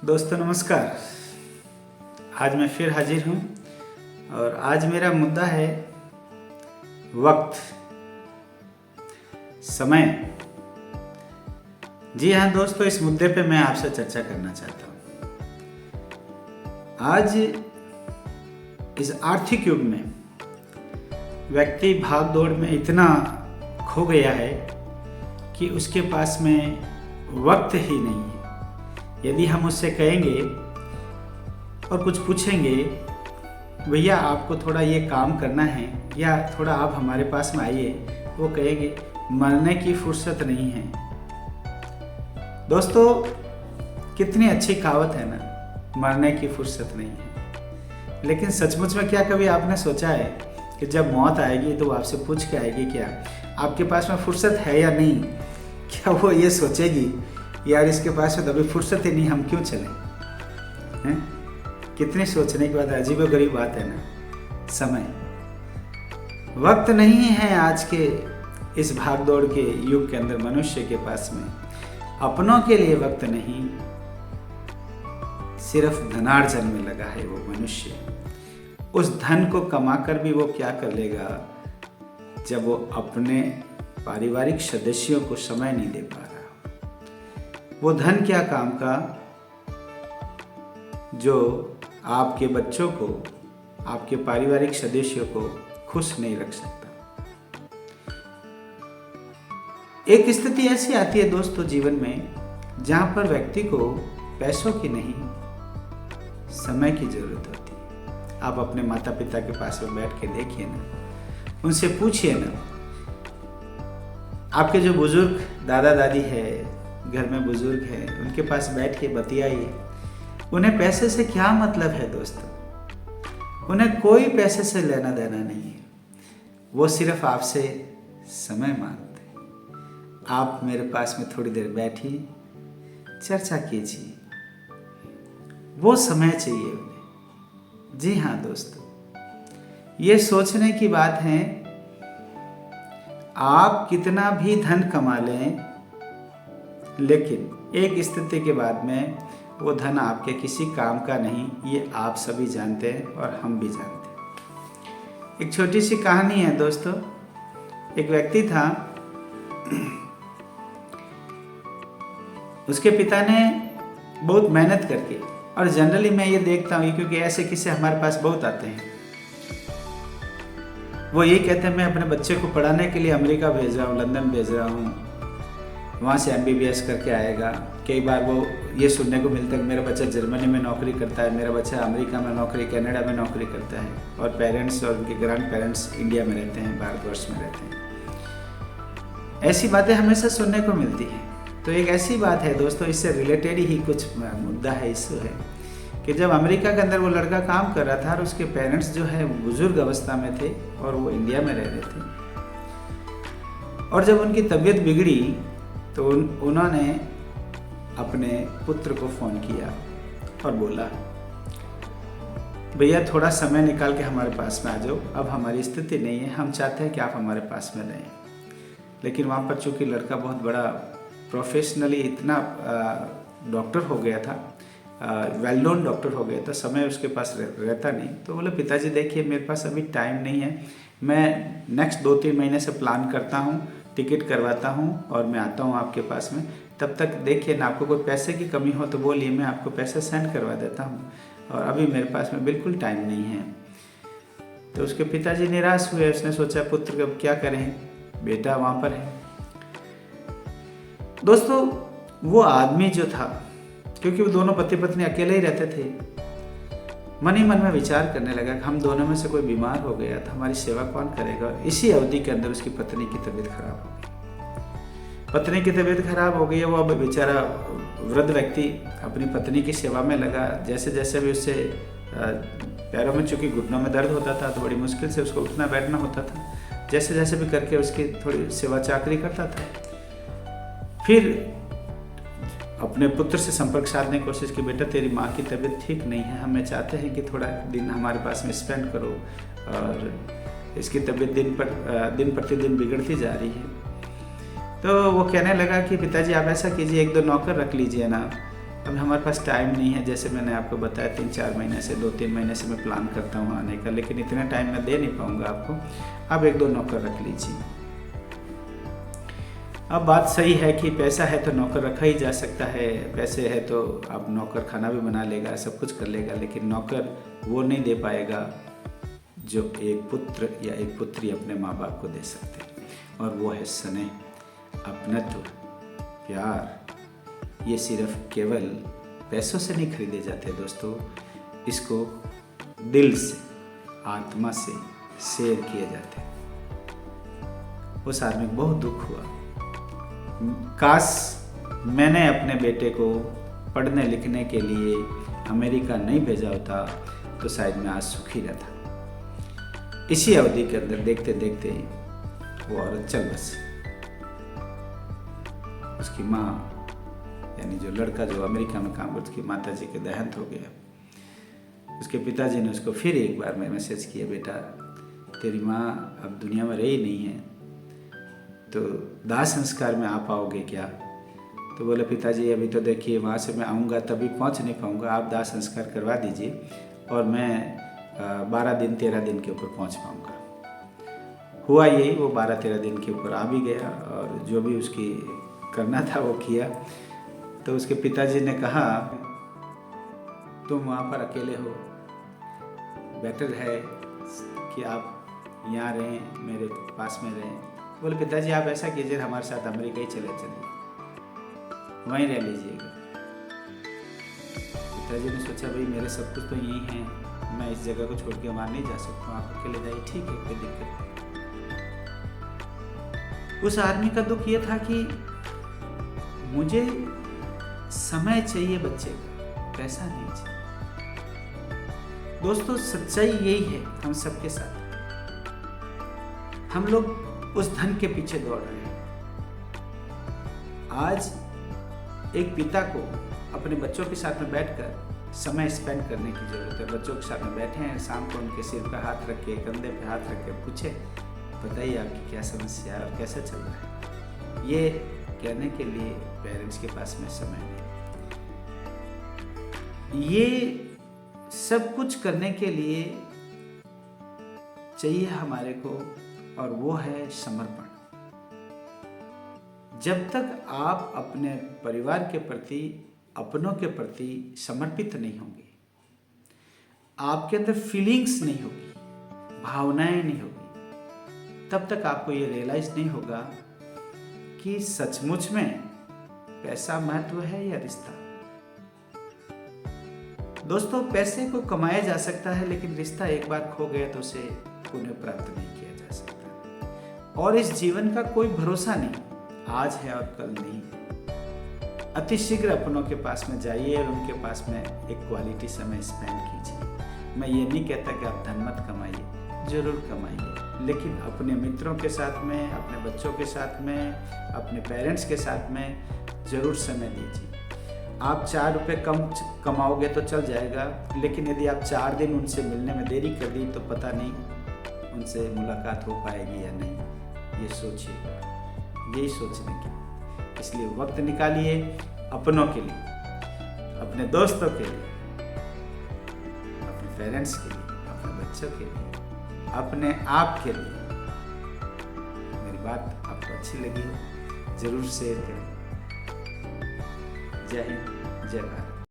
दोस्तों नमस्कार। आज मैं फिर हाजिर हूँ और आज मेरा मुद्दा है वक्त, समय। जी हाँ दोस्तों, इस मुद्दे पे मैं आपसे चर्चा करना चाहता हूँ। आज इस आर्थिक युग में व्यक्ति भाग दौड़ में इतना खो गया है कि उसके पास में वक्त ही नहीं है। यदि हम उससे कहेंगे और कुछ पूछेंगे, भैया आपको थोड़ा ये काम करना है या थोड़ा आप हमारे पास में आइए, वो कहेंगे मरने की फुर्सत नहीं है। दोस्तों कितनी अच्छी कहावत है ना, मरने की फुर्सत नहीं है। लेकिन सचमुच में क्या कभी आपने सोचा है कि जब मौत आएगी तो वो आपसे पूछ के आएगी क्या आपके पास में फुर्सत है या नहीं? क्या वो ये सोचेगी यार इसके पास में तो अभी फुर्सत ही नहीं, हम क्यों चलें? हैं? कितनी सोचने के बाद अजीबोगरीब बात है ना। समय, वक्त नहीं है आज के इस भागदौड़ के युग के अंदर। मनुष्य के पास में अपनों के लिए वक्त नहीं, सिर्फ धनार्जन में लगा है वो मनुष्य। उस धन को कमाकर भी वो क्या कर लेगा जब वो अपने पारिवारिक सदस्यों को समय नहीं दे पा रहा। वो धन क्या काम का जो आपके बच्चों को, आपके पारिवारिक सदस्यों को खुश नहीं रख सकता। एक स्थिति ऐसी आती है दोस्तों जीवन में जहां पर व्यक्ति को पैसों की नहीं, समय की जरूरत होती है। आप अपने माता पिता के पास में बैठ के देखिए ना, उनसे पूछिए ना। आपके जो बुजुर्ग दादा दादी है, घर में बुजुर्ग है, उनके पास बैठ के बतियाइए। उन्हें पैसे से क्या मतलब है दोस्तों? उन्हें कोई पैसे से लेना देना नहीं है। वो सिर्फ आपसे समय मांगते हैं। आप मेरे पास में थोड़ी देर बैठिए, चर्चा कीजिए। वो समय चाहिए उन्हें। जी हाँ दोस्तों, ये सोचने की बात है आप कितना भी धन कमा लें, लेकिन एक स्थिति के बाद में वो धन आपके किसी काम का नहीं। ये आप सभी जानते हैं और हम भी जानते हैं। एक छोटी सी कहानी है दोस्तों। एक व्यक्ति था, उसके पिता ने बहुत मेहनत करके, और जनरली मैं ये देखता हूँ क्योंकि ऐसे किस्से हमारे पास बहुत आते हैं, वो यही कहते हैं मैं अपने बच्चे को पढ़ाने के लिए अमेरिका भेज रहा हूँ, लंदन भेज रहा हूँ, वहाँ से MBBS करके आएगा। कई बार वो ये सुनने को मिलता है कि मेरा बच्चा जर्मनी में नौकरी करता है, मेरा बच्चा अमेरिका में नौकरी, कनाडा में नौकरी करता है, और पेरेंट्स और उनके ग्रैंड पेरेंट्स इंडिया में रहते हैं, भारतवर्ष में रहते हैं। ऐसी बातें हमेशा सुनने को मिलती हैं। तो एक ऐसी बात है दोस्तों, इससे रिलेटेड ही कुछ मुद्दा है, इशू है कि जब अमेरिका के अंदर वो लड़का काम कर रहा था और उसके पेरेंट्स जो है बुजुर्ग अवस्था में थे और वो इंडिया में रह रहे थे, और जब उनकी तबीयत बिगड़ी तो उन्होंने अपने पुत्र को फ़ोन किया और बोला भैया थोड़ा समय निकाल के हमारे पास में आ जाओ, अब हमारी स्थिति नहीं है, हम चाहते हैं कि आप हमारे पास में रहें। लेकिन वहाँ पर चूँकि लड़का बहुत बड़ा प्रोफेशनली इतना डॉक्टर हो गया था, वेल नोन डॉक्टर हो गया था, समय उसके पास रहता नहीं। तो बोले पिताजी देखिए मेरे पास अभी टाइम नहीं है, मैं नेक्स्ट 2-3 महीने से प्लान करता हूँ, टिकट करवाता हूँ और मैं आता हूँ आपके पास में। तब तक देखिए ना, आपको कोई पैसे की कमी हो तो बोलिए, मैं आपको पैसे सेंड करवा देता हूँ, और अभी मेरे पास में बिल्कुल टाइम नहीं है। तो उसके पिताजी निराश हुए। उसने सोचा पुत्र अब क्या करें, बेटा वहाँ पर है। दोस्तों वो आदमी जो था, क्योंकि वो दोनों पति पत्नी अकेले ही रहते थे, मन ही मन में विचार करने लगा कि हम दोनों में से कोई बीमार हो गया तो हमारी सेवा कौन करेगा। और इसी अवधि के अंदर उसकी पत्नी की तबीयत खराब हो गई। पत्नी की तबीयत खराब हो गई है, वो अब बेचारा वृद्ध व्यक्ति अपनी पत्नी की सेवा में लगा। जैसे जैसे भी उससे पैरों में, चूँकि घुटनों में दर्द होता था तो बड़ी मुश्किल से उसको उठना बैठना होता था, जैसे जैसे भी करके उसकी थोड़ी सेवा चाकरी करता था। फिर अपने पुत्र से संपर्क साधने की कोशिश की, बेटा तेरी माँ की तबीयत ठीक नहीं है, हमें चाहते हैं कि थोड़ा दिन हमारे पास में स्पेंड करो, और इसकी तबीयत दिन प्रतिदिन बिगड़ती जा रही है। तो वो कहने लगा कि पिताजी आप ऐसा कीजिए, 1-2 नौकर रख लीजिए ना, अभी हमारे पास टाइम नहीं है, जैसे मैंने आपको बताया 3-4 महीने से 2-3 महीने से मैं प्लान करता हूँ आने का, लेकिन इतना टाइम मैं दे नहीं पाऊँगा आपको। आप 1-2 नौकर रख लीजिए। अब बात सही है कि पैसा है तो नौकर रखा ही जा सकता है, पैसे है तो अब नौकर खाना भी बना लेगा, सब कुछ कर लेगा, लेकिन नौकर वो नहीं दे पाएगा जो एक पुत्र या एक पुत्री अपने माँ बाप को दे सकते हैं, और वो है स्नेह, अपनत्व, प्यार। ये सिर्फ केवल पैसों से नहीं खरीदे जाते दोस्तों, इसको दिल से, आत्मा से शेयर किए जाते हैं। उस आदमी को बहुत दुख हुआ, काश मैंने अपने बेटे को पढ़ने लिखने के लिए अमेरिका नहीं भेजा होता तो शायद मैं आज सुखी रहता। इसी अवधि के अंदर देखते देखते वो औरत चल बसी। उसकी माँ, यानी जो लड़का जो अमेरिका में काम करता, उसकी माता जी के देहांत हो गया। उसके पिताजी ने उसको फिर एक बार में मैसेज किया, बेटा तेरी माँ अब दुनिया में रही नहीं है, तो दाह संस्कार में आ पाओगे क्या? तो बोले पिताजी अभी तो देखिए वहाँ से मैं आऊँगा तभी पहुँच नहीं पाऊँगा, आप दाह संस्कार करवा दीजिए और मैं 12-13 दिन के ऊपर पहुँच पाऊँगा। हुआ यही, वो 12-13 दिन के ऊपर आ भी गया और जो भी उसकी करना था वो किया। तो उसके पिताजी ने कहा तुम वहाँ पर अकेले हो, बेटर है कि आप यहाँ रहें, मेरे पास में रहें। बोले पिताजी आप ऐसा कीजिए, हमारे साथ अमेरिका ही चलिए, वहीं रह लीजिएगा। पिताजी ने सोचा भाई मेरे सब कुछ तो यही है, मैं इस जगह को छोड़ के वहाँ नहीं जा सकता हूँ, आप अकेले जाइए। ठीक है, कोई दिक्कत नहीं। उस आदमी का दुख ये था कि मुझे समय चाहिए बच्चे का, पैसा नहीं चाहिए। दोस्तों सच्चाई यही है हम सबके साथ, हम लोग उस धन के पीछे दौड़ रहे हैं। आज एक पिता को अपने बच्चों के साथ में बैठकर समय स्पेंड करने की जरूरत है। बच्चों के साथ में बैठे हैं, शाम को उनके सिर पर हाथ रख के, कंधे पे हाथ रख के पूछे बताइए आपकी क्या समस्या है और कैसा चल रहा है। ये कहने के लिए पेरेंट्स के पास में समय नहीं। ये सब कुछ करने के लिए चाहिए हमारे को, और वो है समर्पण। जब तक आप अपने परिवार के प्रति, अपनों के प्रति समर्पित नहीं होंगे, आपके अंदर फीलिंग्स नहीं होगी, भावनाएं नहीं होगी, तब तक आपको ये रियलाइज नहीं होगा कि सचमुच में पैसा महत्व है या रिश्ता। दोस्तों पैसे को कमाया जा सकता है, लेकिन रिश्ता एक बार खो गया तो उसे पुनः प्राप्त नहीं किया जा सकता। और इस जीवन का कोई भरोसा नहीं, आज है और कल नहीं। अति शीघ्र अपनों के पास में जाइए और उनके पास में एक क्वालिटी समय स्पेंड कीजिए। मैं ये नहीं कहता कि आप धन मत कमाइए, जरूर कमाइए, लेकिन अपने मित्रों के साथ में, अपने बच्चों के साथ में, अपने पेरेंट्स के साथ में जरूर समय दीजिए। आप 4 रुपये कम कमाओगे तो चल जाएगा, लेकिन यदि आप 4 दिन उनसे मिलने में देरी कर दी तो पता नहीं उनसे मुलाकात हो पाएगी या नहीं। ये सोचिएगा, यही सोचने की। इसलिए वक्त निकालिए अपनों के लिए, अपने दोस्तों के लिए, अपने पेरेंट्स के लिए, अपने बच्चों के लिए, अपने आप के लिए। मेरी बात आपको अच्छी लगी हो जरूर शेयर करें। जय हिंद, जय भारत।